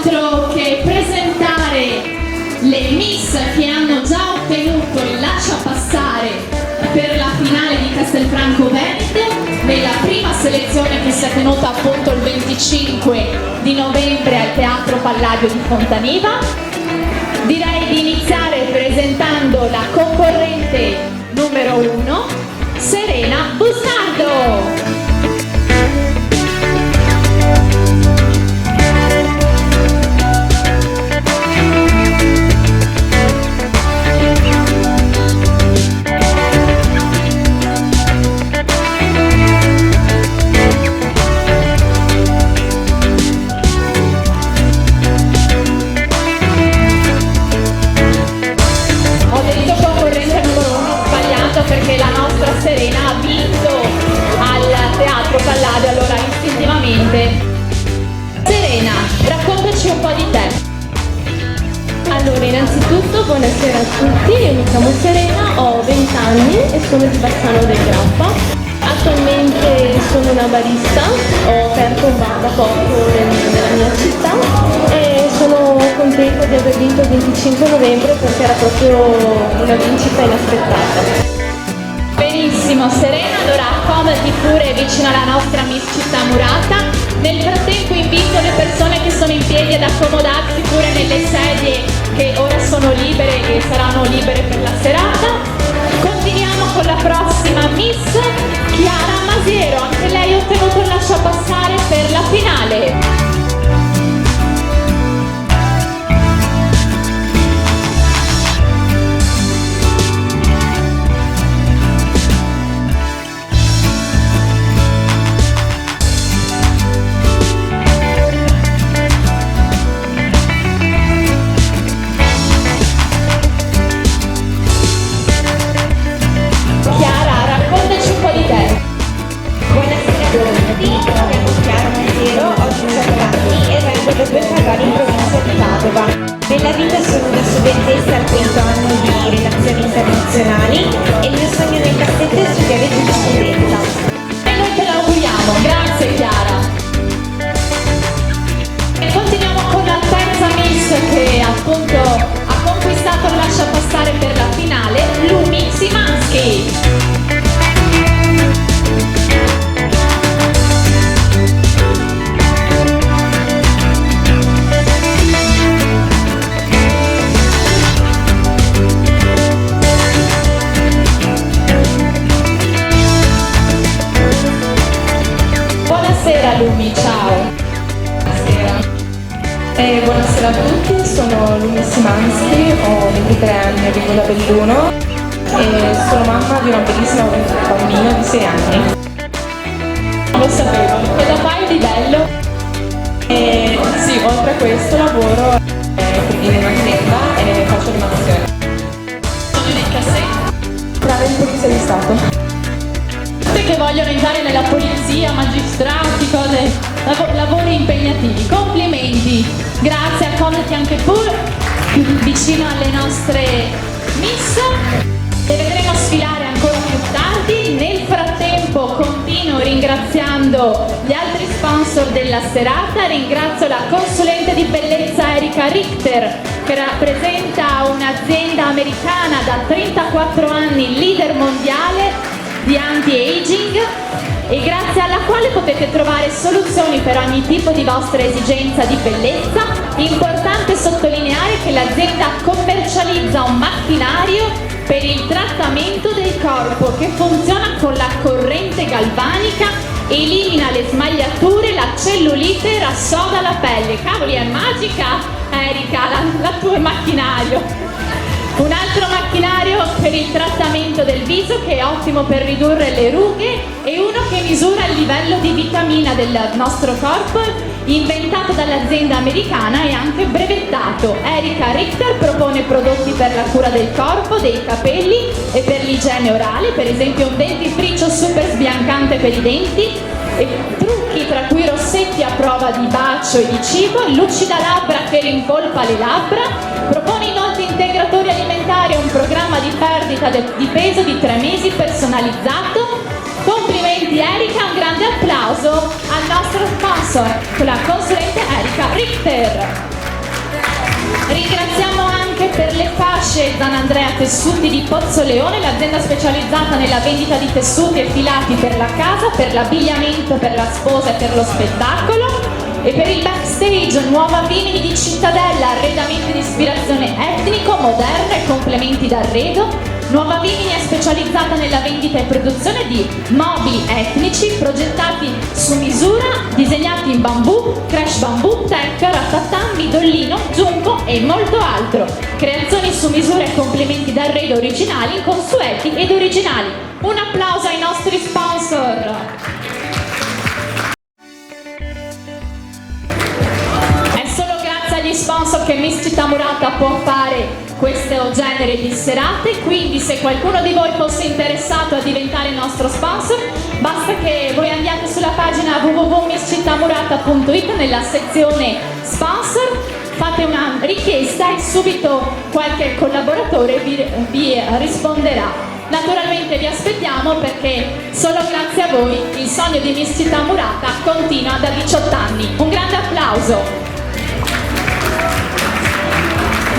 altro che presentare le Miss che hanno già ottenuto il lasciapassare per la finale di Castelfranco Veneto nella prima selezione che si è tenuta appunto il 25 di novembre al Teatro Palladio di Fontaniva. Direi di iniziare presentando la concorrente numero 1, Serena Busnardo. Perché la nostra Serena ha vinto al Teatro Palladio, allora istintivamente. Serena, raccontaci un po' di te. Allora, innanzitutto buonasera a tutti, io mi chiamo Serena, ho 20 anni e sono di Bassano del Grappa. Attualmente sono una barista, ho aperto un bar da poco nella mia città e sono contenta di aver vinto il 25 novembre perché era proprio una vincita inaspettata. Benissimo Serena, allora accomodati pure vicino alla nostra Miss Città Murata. Nel frattempo invito le persone che sono in piedi ad accomodarsi pure nelle sedie che ora sono libere e saranno libere per la serata. Continuiamo con la prossima Miss, Chiara Masiero, anche lei ha ottenuto il lasciapassare per la finale. Nella vita sono una studentessa al quinto anno di relazioni internazionali e il mio sogno nel cassetto è studiare giurisprudenza. E noi te l'auguriamo, grazie Chiara. E continuiamo con la terza Miss che appunto ha conquistato il lasciapassare per la finale, Lumi Simansky. Buonasera Lumi, ciao. Buonasera. Buonasera a tutti, sono Lumi Simansky, ho 23 anni, vivo da Belluno e sono mamma di una bellissima bambina di 6 anni. Lo sapevo, cosa fai di bello? Sì, oltre a questo lavoro in un'azienda e faccio animazione. Sono nel cassetto? Brava in polizia di Stato. Che vogliono entrare nella polizia, magistrati, cose, lavori impegnativi. Complimenti, grazie, accomodati anche pure più vicino alle nostre Miss. Le vedremo sfilare ancora più tardi. Nel frattempo continuo ringraziando gli altri sponsor della serata. Ringrazio la consulente di bellezza Erika Richter che rappresenta un'azienda americana da 34 anni, leader mondiale di anti-aging e grazie alla quale potete trovare soluzioni per ogni tipo di vostra esigenza di bellezza. Importante sottolineare che l'azienda commercializza un macchinario per il trattamento del corpo che funziona con la corrente galvanica, elimina le smagliature, la cellulite e rassoda la pelle. Cavoli, è magica Erika, la tuo macchinario. Un altro macchinario per il trattamento del viso che è ottimo per ridurre le rughe e uno che misura il livello di vitamina del nostro corpo, inventato dall'azienda americana e anche brevettato. Erika Richter propone prodotti per la cura del corpo, dei capelli e per l'igiene orale, per esempio un dentifricio super sbiancante per i denti e trucchi tra cui rossetti a prova di bacio e di cibo, lucida labbra che rimpolpa le labbra. Propone inoltre integratori alimentari e un programma di perdita di peso di 3 mesi personalizzato. Complimenti Erika, un grande applauso al nostro sponsor, la consulente Erika Richter. nasce Zanandrea Tessuti di Pozzoleone, l'azienda specializzata nella vendita di tessuti e filati per la casa, per l'abbigliamento, per la sposa e per lo spettacolo. E per il backstage Nuova Vimini di Cittadella, arredamenti di ispirazione etnico, moderna e complementi d'arredo. Nuova Vimini è specializzata nella vendita e produzione di mobili etnici progettati su misura, disegnati in bambù, crash bambù, tech, ratatà, midollino, giunco e molto altro. Creazioni su misura e complementi d'arredo originali, consueti ed originali. Un applauso ai nostri sponsor! Agli sponsor che Miss Città Murata può fare questo genere di serate, quindi se qualcuno di voi fosse interessato a diventare nostro sponsor basta che voi andiate sulla pagina www.misscittamurata.it nella sezione sponsor, fate una richiesta e subito qualche collaboratore vi risponderà. Naturalmente vi aspettiamo perché solo grazie a voi il sogno di Miss Città Murata continua da 18 anni. Un grande applauso!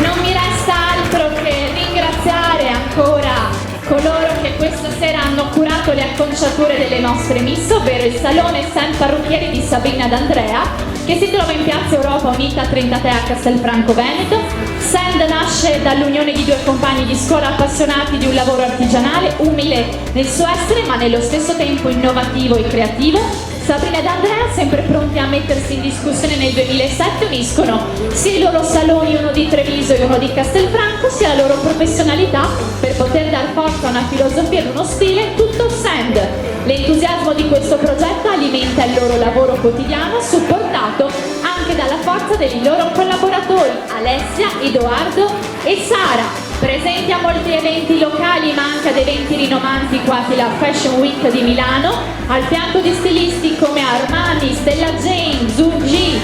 Non mi resta altro che ringraziare ancora coloro che questa sera hanno curato le acconciature delle nostre miss, ovvero il Salone Sam Parrucchieri di Sabrina D'Andrea, che si trova in Piazza Europa Unita 33 a Castelfranco Veneto. Sand nasce dall'unione di due compagni di scuola appassionati di un lavoro artigianale, umile nel suo essere ma nello stesso tempo innovativo e creativo. Sabrina ed Andrea, sempre pronti a mettersi in discussione nel 2007, uniscono sia i loro saloni, uno di Treviso e uno di Castelfranco, sia la loro professionalità per poter dar forza a una filosofia ed uno stile tutto Sand. L'entusiasmo di questo progetto alimenta il loro lavoro quotidiano, supportato anche dalla forza dei loro collaboratori Alessia, Edoardo e Sara. Presenti a molti eventi locali ma anche ad eventi rinomanti quali la Fashion Week di Milano, al fianco di stilisti come Armani, Stella Jane, Zugi,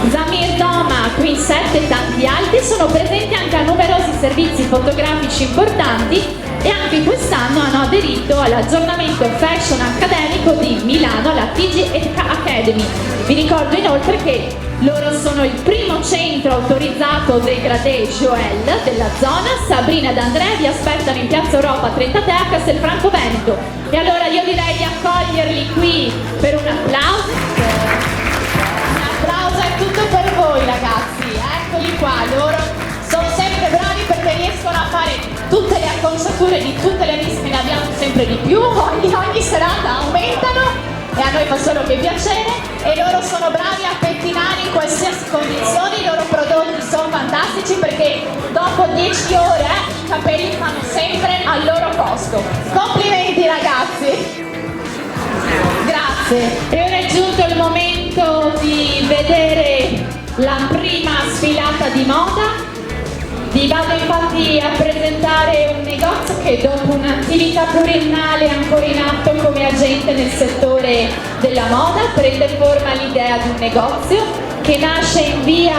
Zamir Doma, Queen 7 e tanti altri, sono presenti anche a numerosi servizi fotografici importanti e anche quest'anno hanno aderito all'aggiornamento fashion accademico di Milano, alla TG Academy. Vi ricordo inoltre che loro sono il primo centro autorizzato degradé Joel della zona. Sabrina ed Andrea vi aspettano in Piazza Europa 33 a Castelfranco Veneto. E allora io direi di accoglierli qui per un applauso. Un applauso è tutto per voi ragazzi, eccoli qua, loro sono sempre bravi perché riescono a fare tutte le acconciature di tutte le miss che ne abbiamo sempre di più, ogni serata aumentano. E a noi fa solo che piacere e loro sono bravi a pettinare in qualsiasi condizione, i loro prodotti sono fantastici perché dopo 10 ore i capelli fanno sempre al loro posto. Complimenti ragazzi! Grazie! E ora è giunto il momento di vedere la prima sfilata di moda. Vi vado infatti a presentare un negozio che dopo un'attività pluriennale ancora in atto come agente nel settore della moda prende forma l'idea di un negozio che nasce in via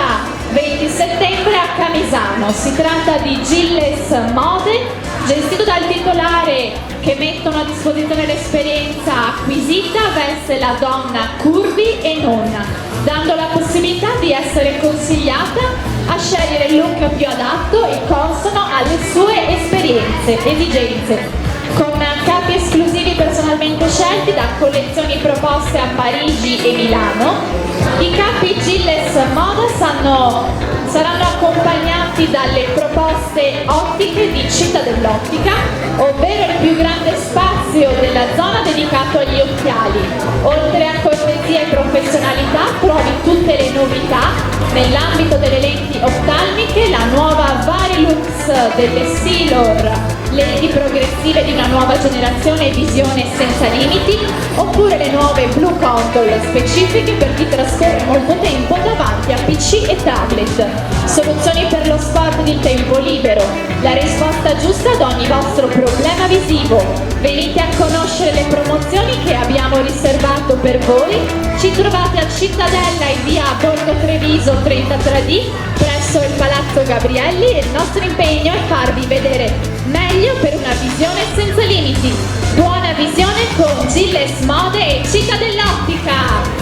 20 settembre a Camisano. Si tratta di Gilles Mode, gestito dal titolare che mettono a disposizione l'esperienza acquisita verso la donna curvy e non, dando la possibilità di essere consigliata a scegliere il look più adatto e consono alle sue esigenze, con capi esclusivi personalmente scelti da collezioni proposte a Parigi e Milano. I capi Gilles Moda saranno accompagnati dalle proposte ottiche di Città dell'Ottica, ovvero il più grande spazio della zona dedicato agli occhiali. Oltre a cortesia e professionalità trovi tutte le novità nell'ambito delle lenti oftalmiche, la nuova Varilux delle Silor, lenti progressive di una nuova generazione e visione senza limiti, oppure le nuove Blue Control specifiche per chi trascorre molto tempo davanti a PC e tablet. Soluzioni per lo sport di tempo libero, la risposta giusta ad ogni vostro problema visivo. Venite a conoscere le promozioni che abbiamo riservato per voi. Ci trovate a Cittadella in via Borgo Treviso 33D presso il Palazzo Gabrielli e il nostro impegno è farvi vedere meglio per una visione senza limiti. Buona visione con Gilles Mode e Città dell'Ottica!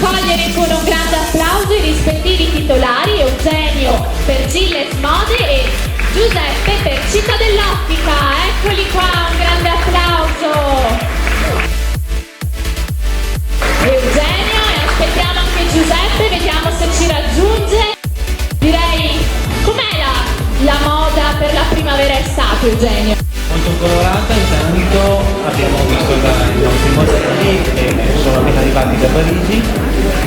accogliere con un grande applauso i rispettivi titolari Eugenio per Gilles Mode e Giuseppe per Città dell'Ottica. Eccoli qua, un grande applauso. Eugenio, e aspettiamo anche Giuseppe, vediamo se ci raggiunge. Direi, com'è la moda per la primavera estate, Eugenio? Molto colorata, intanto abbiamo visto i nostri modelli che sono appena arrivati da Parigi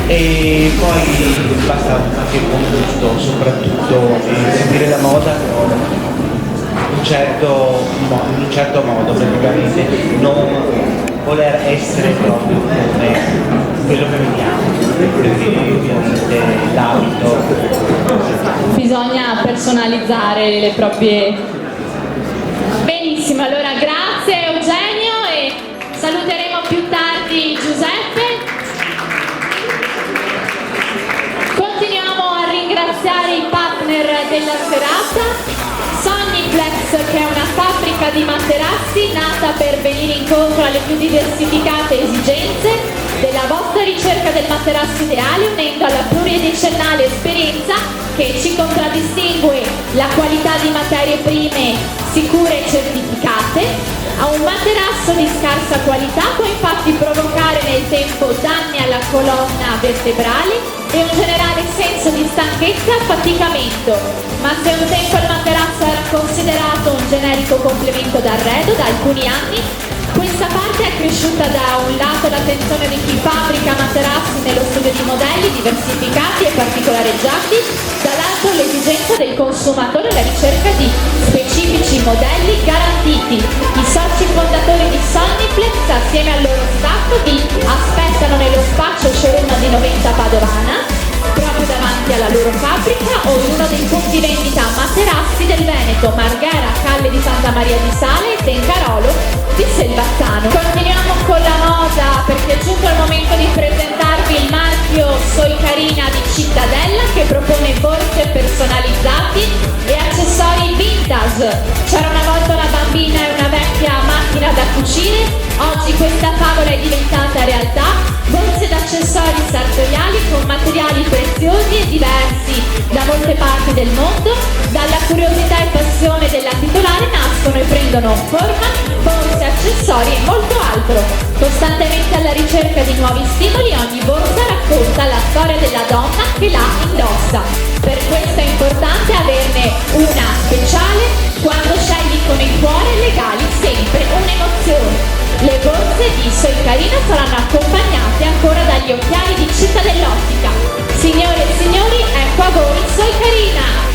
e poi basta anche il buon gusto, soprattutto seguire la moda in un certo modo, praticamente non voler essere proprio come quello che vediamo, perché ovviamente l'abito. Bisogna personalizzare le proprie. Benissimo, allora grazie Eugenio e saluteremo più tardi Giuseppe. Continuiamo a ringraziare i partner della serata. Soniplex, che è una fabbrica di materassi nata per venire incontro alle più diversificate esigenze della vostra ricerca del materasso ideale, unendo alla pluridecennale esperienza che ci contraddistingue la qualità di materie prime sicure e certificate. A un materasso di scarsa qualità può infatti provocare nel tempo danni alla colonna vertebrale e un generale senso di stanchezza e affaticamento. Ma se un tempo il materasso era considerato un generico complemento d'arredo, da alcuni anni questa parte è cresciuta da un lato l'attenzione di chi fabbrica materassi nello studio di modelli diversificati e particolareggiati, dall'altro l'esigenza del consumatore alla ricerca di specifici modelli garantiti. I soci fondatori di Soniplex assieme al loro staff vi aspettano nello spazio showroom di Noventa Padovana, proprio davanti alla loro fabbrica, o in uno dei punti vendita materassi del Veneto, Marghera, Calle di Santa Maria di Sale e Tencarolo di Selvazzano. Continuiamo con la moda perché è giunto il momento di presentarvi il marchio Soy Carina di Cittadella, che propone borse personalizzati e accessori vintage. C'era una volta una bambina e una vecchia macchina da cucire, oggi questa favola è diventata realtà. Borse ed accessori sartoriali con materiali preziosi e diversi da molte parti del mondo. Dalla curiosità e passione della titolare nascono e prendono forma borse, accessori e molto altro. Costantemente alla ricerca di nuovi stimoli, ogni borsa racconta la storia della donna che la indossa. Per questo è importante averne una speciale. Quando scegli con il cuore regali sempre un'emozione. Le borse di Soy Carina saranno accompagnate ancora dagli occhiali di Città dell'Ottica. Signore e signori, ecco a voi Soy Carina!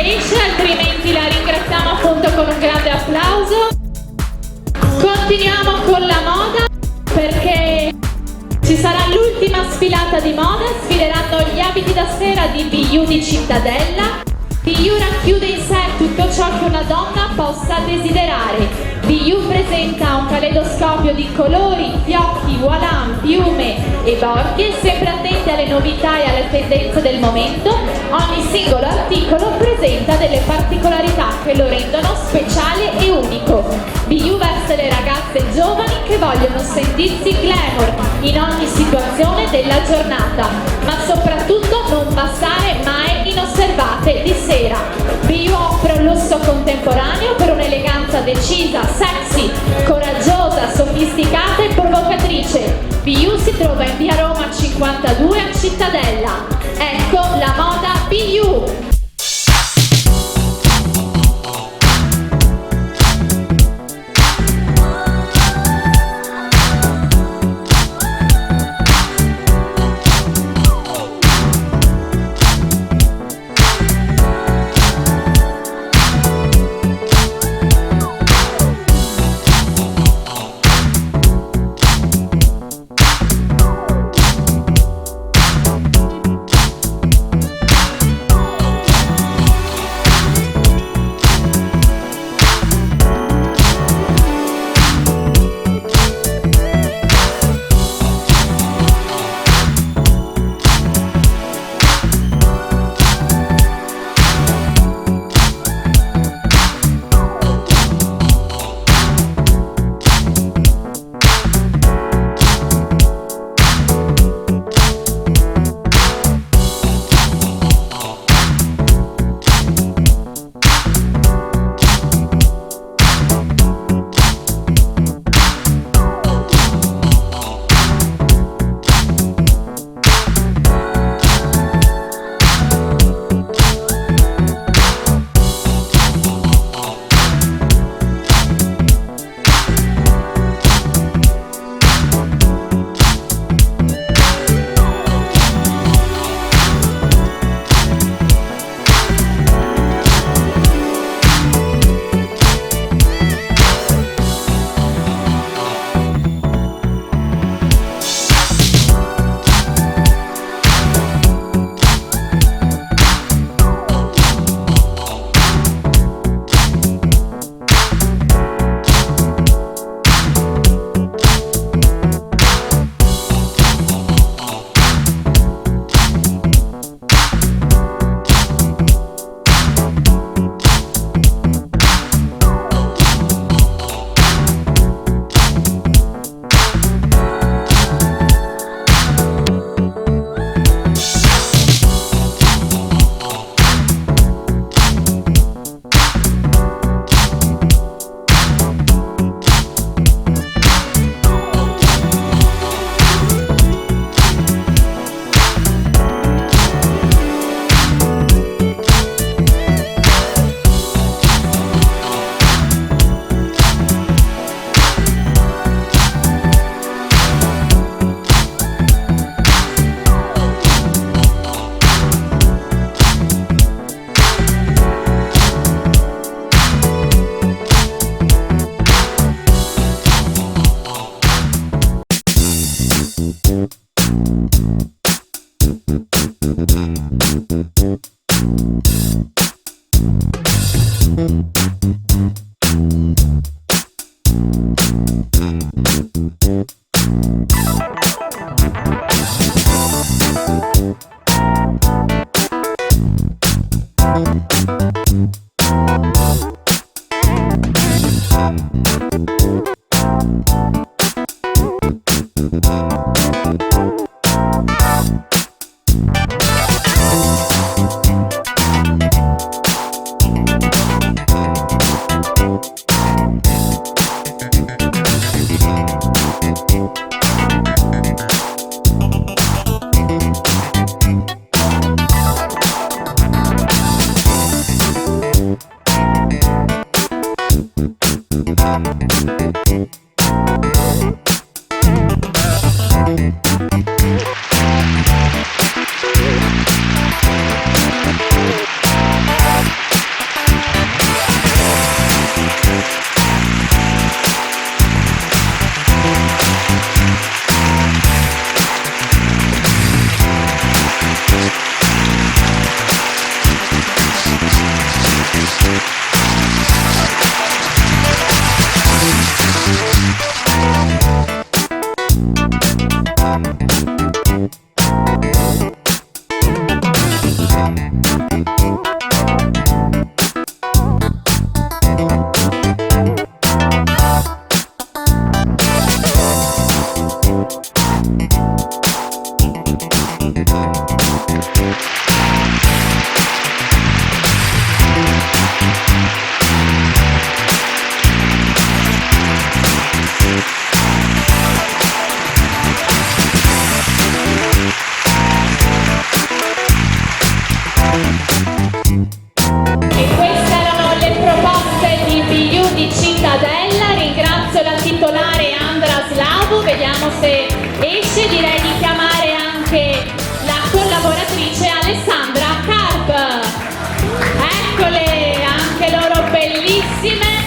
esce, altrimenti la ringraziamo appunto con un grande applauso. Continuiamo con la moda perché ci sarà l'ultima sfilata di moda, sfileranno gli abiti da sera di BU di Cittadella. BU racchiude in sé tutto ciò che una donna possa desiderare. BU presenta un caleidoscopio di colori, fiocchi, volant, piume e borchie, sempre attenti alle novità e alle tendenze del momento. Ogni singolo articolo presenta delle particolarità che lo rendono speciale e unico. BU verso le ragazze giovani che vogliono sentirsi glamour in ogni situazione della giornata, ma soprattutto non passare mai inosservate di sera. BU offre un lusso contemporaneo per un'eleganza decisa, sexy, coraggiosa, sofisticata e provocatrice. BU si trova in via Roma 52 a Cittadella. Ecco la moda BU. vediamo se esce. Direi di chiamare anche la collaboratrice Alessandra Carp. Eccole, anche loro bellissime.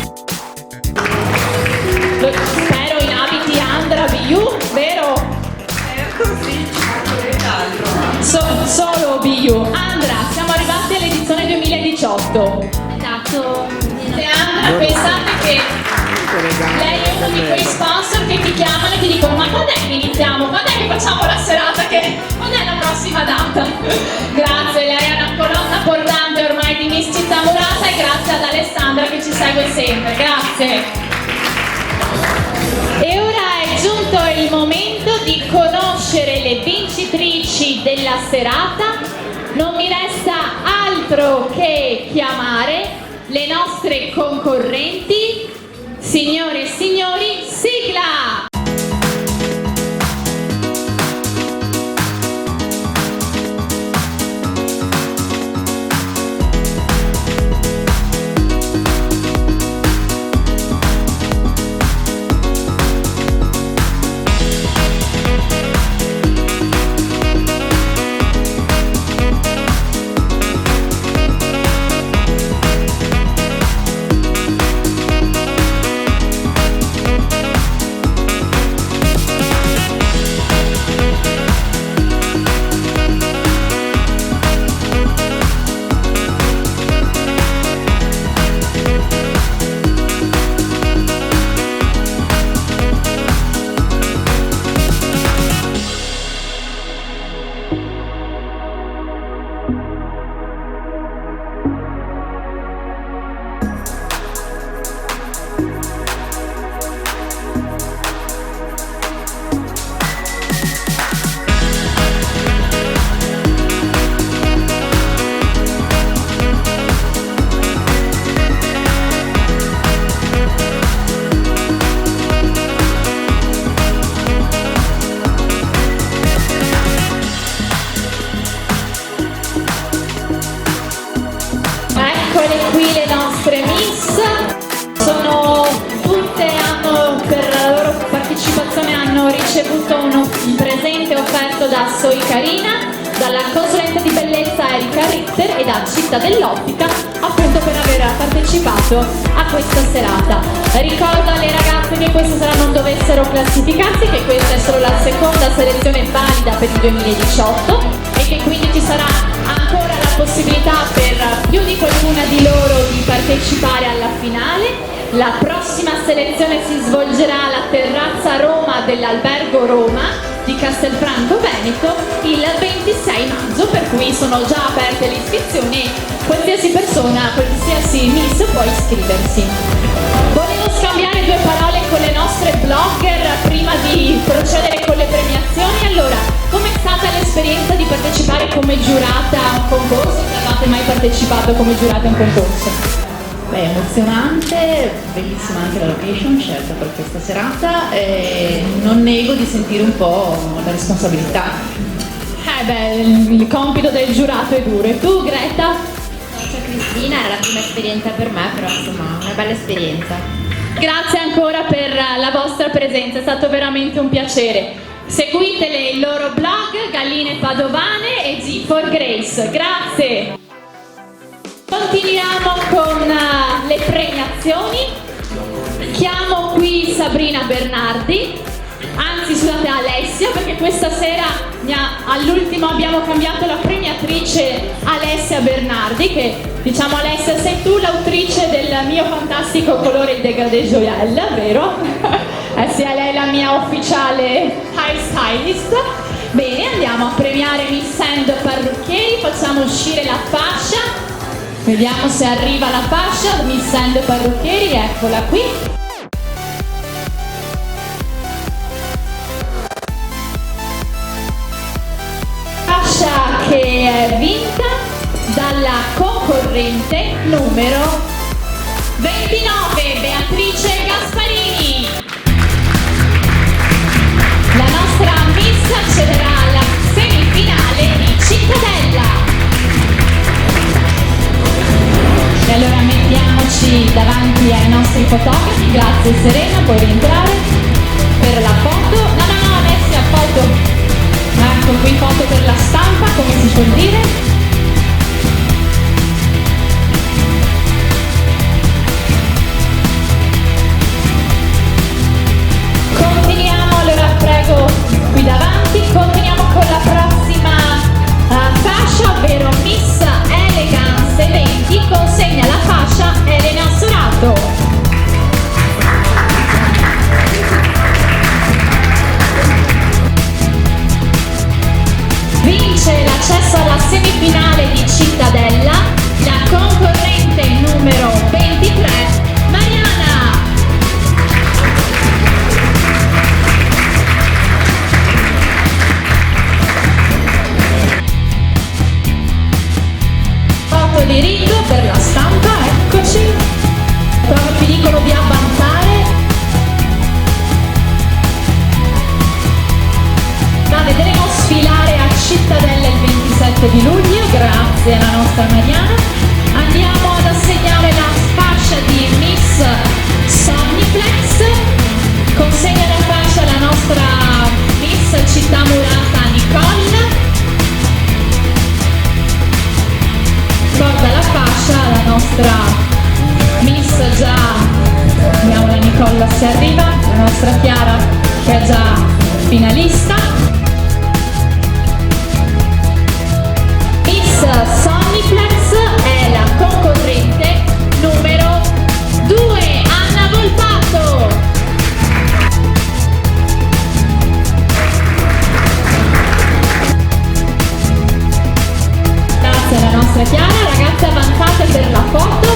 Spero in abiti Andra BU, vero? Solo BU. Andra, siamo arrivati all'edizione 2018. Esatto. E Andra, pensate che lei è uno di quei sponsor che ti chiamano e ti dicono: ma quando è che iniziamo? Quando è che facciamo la serata? Quando è la prossima data? Grazie, lei è una colonna portante ormai di Miss Città Murata, e grazie ad Alessandra che ci segue sempre. Grazie. E ora è giunto il momento di conoscere le vincitrici della serata. Non mi resta altro che chiamare le nostre concorrenti. Signore e signori, sigla! Eccole qui le nostre Miss. Sono tutte, per la loro partecipazione hanno ricevuto un presente offerto da Soy Carina, dalla consulente di bellezza Erika Richter e da Città dell'Ottica, appunto per aver partecipato a questa serata. Ricordo alle ragazze che questa sera non dovessero classificarsi, che questa è solo la seconda selezione valida per il 2018 e che quindi ci sarà ancora la possibilità per più di qualcuna di loro di partecipare alla finale. La prossima selezione si svolgerà alla terrazza Roma dell'Albergo Roma di Castelfranco Veneto il 26 maggio, per cui sono già aperte le iscrizioni e qualsiasi persona, qualsiasi miss può iscriversi. Volevo scambiare due parole con le nostre blogger prima di procedere con le premiazioni. Allora, com'è stata l'esperienza di partecipare come giurata a un concorso? Se avete mai partecipato come giurata a un concorso? Beh, emozionante, bellissima anche la location scelta per questa serata e non nego di sentire un po' la responsabilità. Il compito del giurato è duro. E tu, Greta? Ciao Cristina, era la prima esperienza per me, però insomma una bella esperienza. Grazie ancora per la vostra presenza, è stato veramente un piacere. Seguitele il loro blog, Galline Padovane e G for Grace. Grazie! Continuiamo con le premiazioni. Chiamo qui Sabrina Bernardi, anzi scusate Alessia, perché questa sera all'ultimo abbiamo cambiato la premiatrice Alessia Bernardi, che diciamo Alessia sei tu l'autrice del mio fantastico colore il dégradé Joyelle, vero? Sì, lei è la mia ufficiale hairstylist. Bene, andiamo a premiare Miss and Parrucchieri, facciamo uscire la fascia. Vediamo se arriva la fascia, Miss and Parrucchieri, eccola qui. Fascia che è vinta dalla concorrente numero 29, Beatrice Gasparini. La nostra Miss accederà alla semifinale di Cittadella. E allora mettiamoci davanti ai nostri fotografi. Grazie Serena, puoi rientrare per la foto. No, l'accesso alla semifinale di Cittadella, la concorrente numero 23, Mariana. Foto di rito per la stampa, eccoci. Proprio ci dicono di avanzare. La vedremo sfilare a Cittadella il 27 di luglio, grazie alla nostra Mariana. Andiamo ad assegnare la fascia di Miss Somniplex. Consegna la fascia alla nostra Miss Città Murata Nicole. Porta la fascia alla nostra Miss già, vediamo la Nicola se arriva, la nostra Chiara che è già finalista. Miss Somniplex è la concorrente numero 2, Anna Volpato. Grazie alla nostra Chiara, ragazze avanzate per la foto.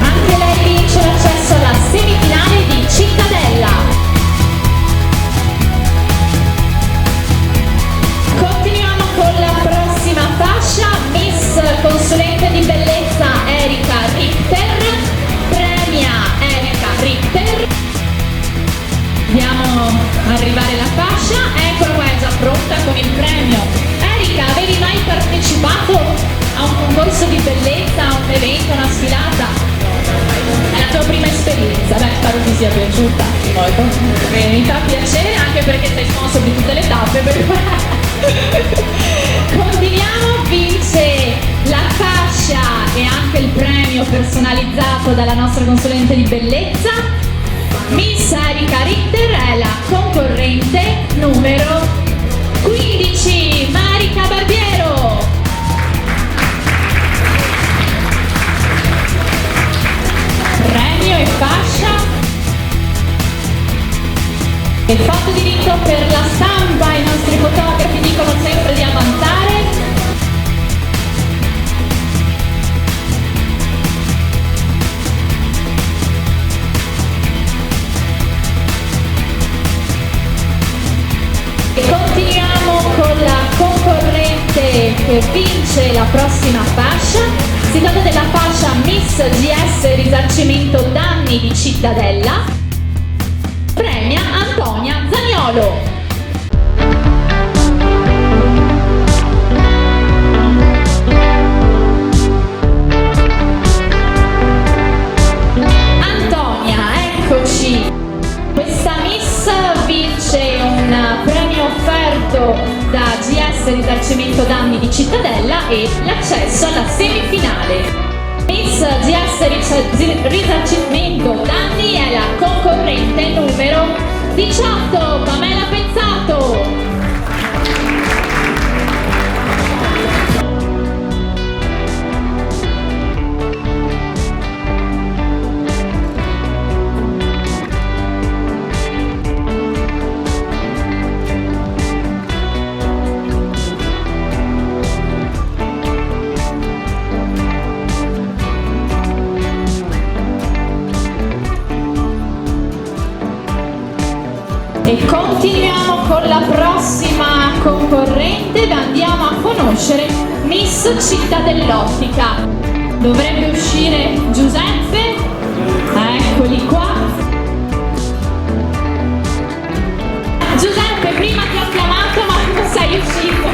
Anche lei vince l'accesso alla semifinale di Cittadella. Continuiamo con la prossima fascia, Miss Consulente di Bellezza Erika Richter, premia Erika Richter. Vediamo arrivare la fascia, eccola qua, è già pronta con il premio. Erika, avevi mai partecipato a un concorso di bellezza, a un evento, una sfilata? È la tua prima esperienza, beh, spero ti sia piaciuta molto. Mi fa piacere anche perché sei sponsor di tutte le tappe, per continuiamo, vince la fascia e anche il premio personalizzato dalla nostra consulente di bellezza. Miss Erika Richter è la concorrente numero 15, Marica Barbiero. Premio e fascia. E foto di rito per la stampa, i nostri fotografi dicono sempre di avanzare. E continuiamo con la concorrente che vince la prossima fascia. Si tratta della fascia Miss GS Risarcimento Danni di Cittadella. Premia Antonia Zaniolo. Antonia, eccoci. Questa Miss vince un premio offerto da GS Risarcimento Danni di Cittadella e l'accesso alla semifinale. Miss GS Risarcimento Danni è la concorrente numero 18, Pamela Pezzato. E continuiamo con la prossima concorrente, andiamo a conoscere Miss Città dell'Ottica. Dovrebbe uscire Giuseppe, eccoli qua. Giuseppe, prima ti ho chiamato ma non sei uscito.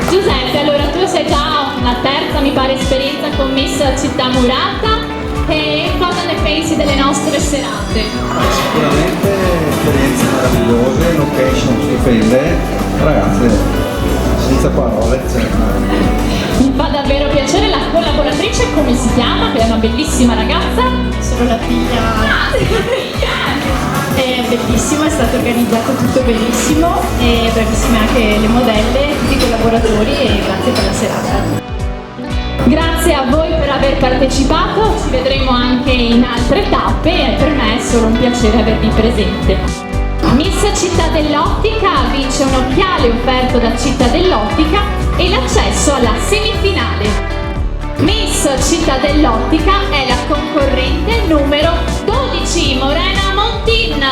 Giuseppe, allora tu sei già la terza, mi pare, esperienza con Miss Città Murata. E cosa ne pensi delle nostre serate? Sicuramente esperienze meravigliose, location stupende, ragazze, senza parole. Mi fa davvero piacere. La collaboratrice come si chiama? Che è una bellissima ragazza. Sono la figlia. È bellissimo, è stato organizzato tutto benissimo e bravissime anche le modelle, tutti i collaboratori e grazie per la serata. Grazie a voi per aver partecipato, ci vedremo anche in altre tappe e per me è solo un piacere avervi presente. Miss Città dell'Ottica vince un occhiale offerto da Città dell'Ottica e l'accesso alla semifinale. Miss Città dell'Ottica è la concorrente numero 12, Morena Montin.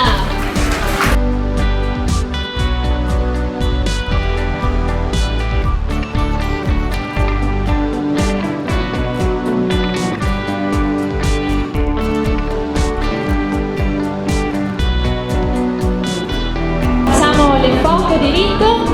Facciamo le foto di rito.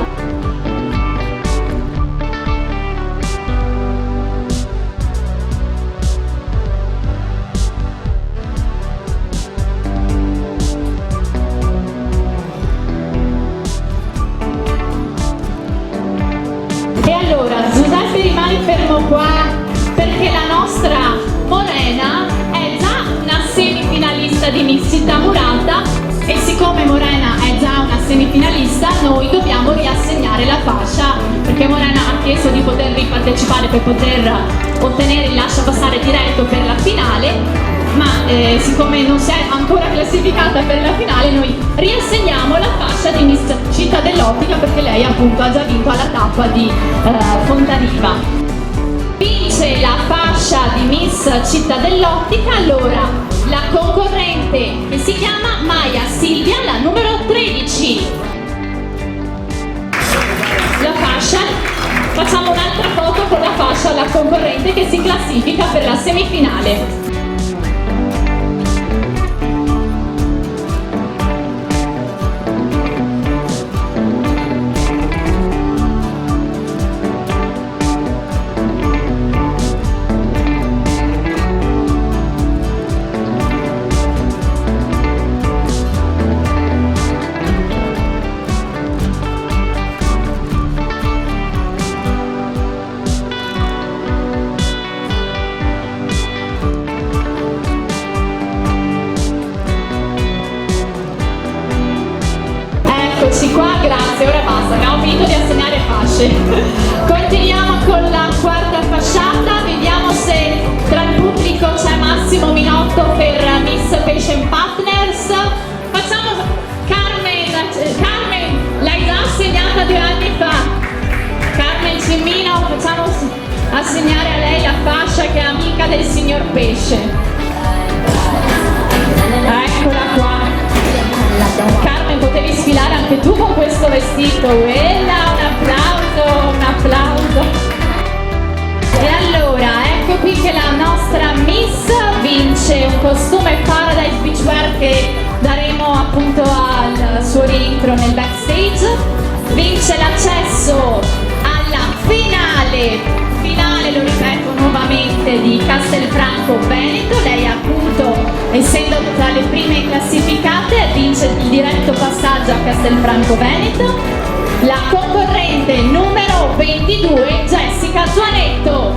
E allora Giuseppe rimane fermo qua perché la nostra Morena è già una semifinalista di Miss Città Murata e siccome Morena è già una semifinalista noi dobbiamo riassegnare la fascia perché Morena ha chiesto di poter ripartecipare per poter ottenere il lascia passare diretto per la finale, ma siccome non si è ancora classificata per la finale noi riassegniamo la fascia di Miss Città dell'Ottica perché lei appunto ha già vinto alla tappa di Fontaniva. Vince la fascia di Miss Città dell'Ottica allora la concorrente che si chiama Maia Silvia, la numero 13. La fascia, facciamo un'altra foto con la fascia alla concorrente che si classifica per la semifinale. Eccoci qua, grazie, ora basta, abbiamo finito di assegnare fasce. Continuiamo con la quarta fasciata, vediamo se tra il pubblico c'è Massimo Minotto per Miss Patient Partners. Facciamo Carmen, l'hai già assegnata 2 anni fa. Carmen Cimmino, facciamo assegnare a lei la fascia che è amica del signor Pesce. Eccola qua. Carmen, potevi sfilare anche tu con questo vestito. Bella, un applauso. E allora, ecco qui che la nostra Miss vince un costume Paradise Beachwear che daremo appunto al suo rientro nel backstage. Vince l'accesso alla finale, lo ripeto nuovamente, di Castelfranco Veneto. Lei appunto, essendo tra le prime classificate, vince il diretto passaggio a Castelfranco Veneto. La concorrente numero 22, Jessica Gianetto.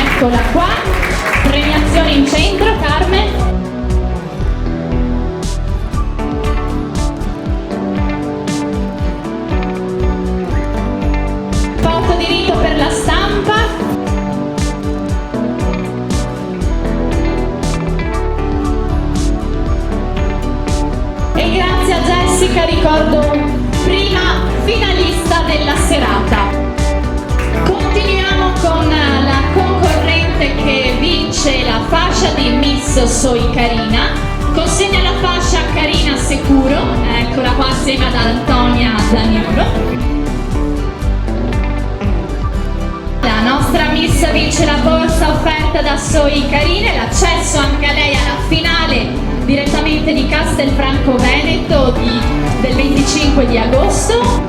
Eccola qua, premiazione in centro, Carmen. Foto di rito per la stampa. E grazie a Jessica ricordo prima finalista della serata. Continuiamo con la concorrente che vince la fascia di Miss Soy Carina. Consegna la fascia a Carina Securo, eccola qua assieme ad Antonia Zaniolo. La nostra Miss vince la borsa offerta da Soy Carine, l'accesso anche a lei alla finale direttamente di Castelfranco Veneto del 25 di agosto.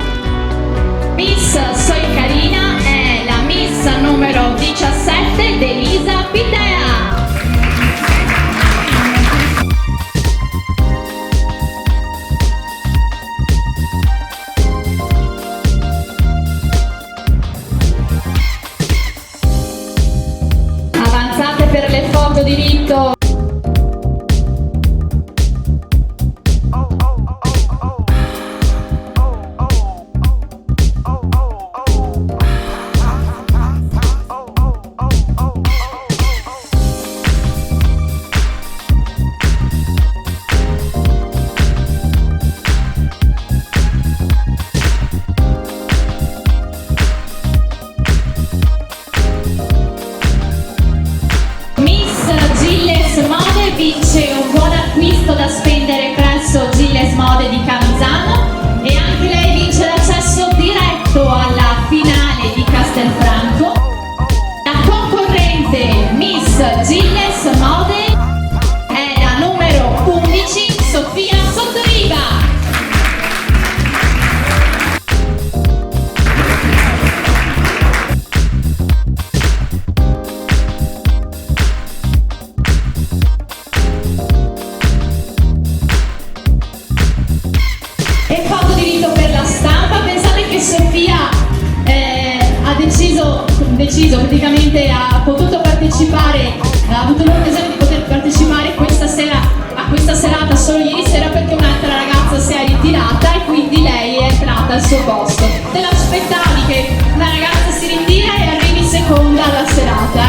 Miss Soy Carina è la Miss numero 17, Delisa Pitea. Avanzate per le foto di rito. vince un buon acquisto da spendere presso Gilles Mode di Camisano e anche lei vince l'accesso diretto alla finale di Castelfranco. La concorrente Miss Gilles Mode è la numero 11, Sofia Sottoriva. E foto di rito per la stampa. Pensate che Sofia ha deciso praticamente, ha potuto partecipare, ha avuto l'occasione di poter partecipare questa sera a questa serata solo ieri sera perché un'altra ragazza si è ritirata e quindi lei è entrata al suo posto. Te l'aspettavi che una ragazza si ritira e arrivi seconda alla serata,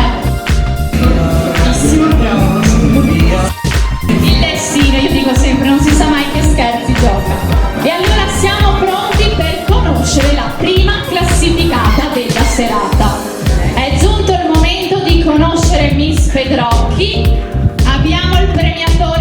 Bravissima, brava. Il destino, io dico sempre, non si sa mai che scherzi gioca. E allora siamo pronti per conoscere la prima classificata della serata. È giunto il momento di conoscere Miss Pedrocchi. Abbiamo il premiatore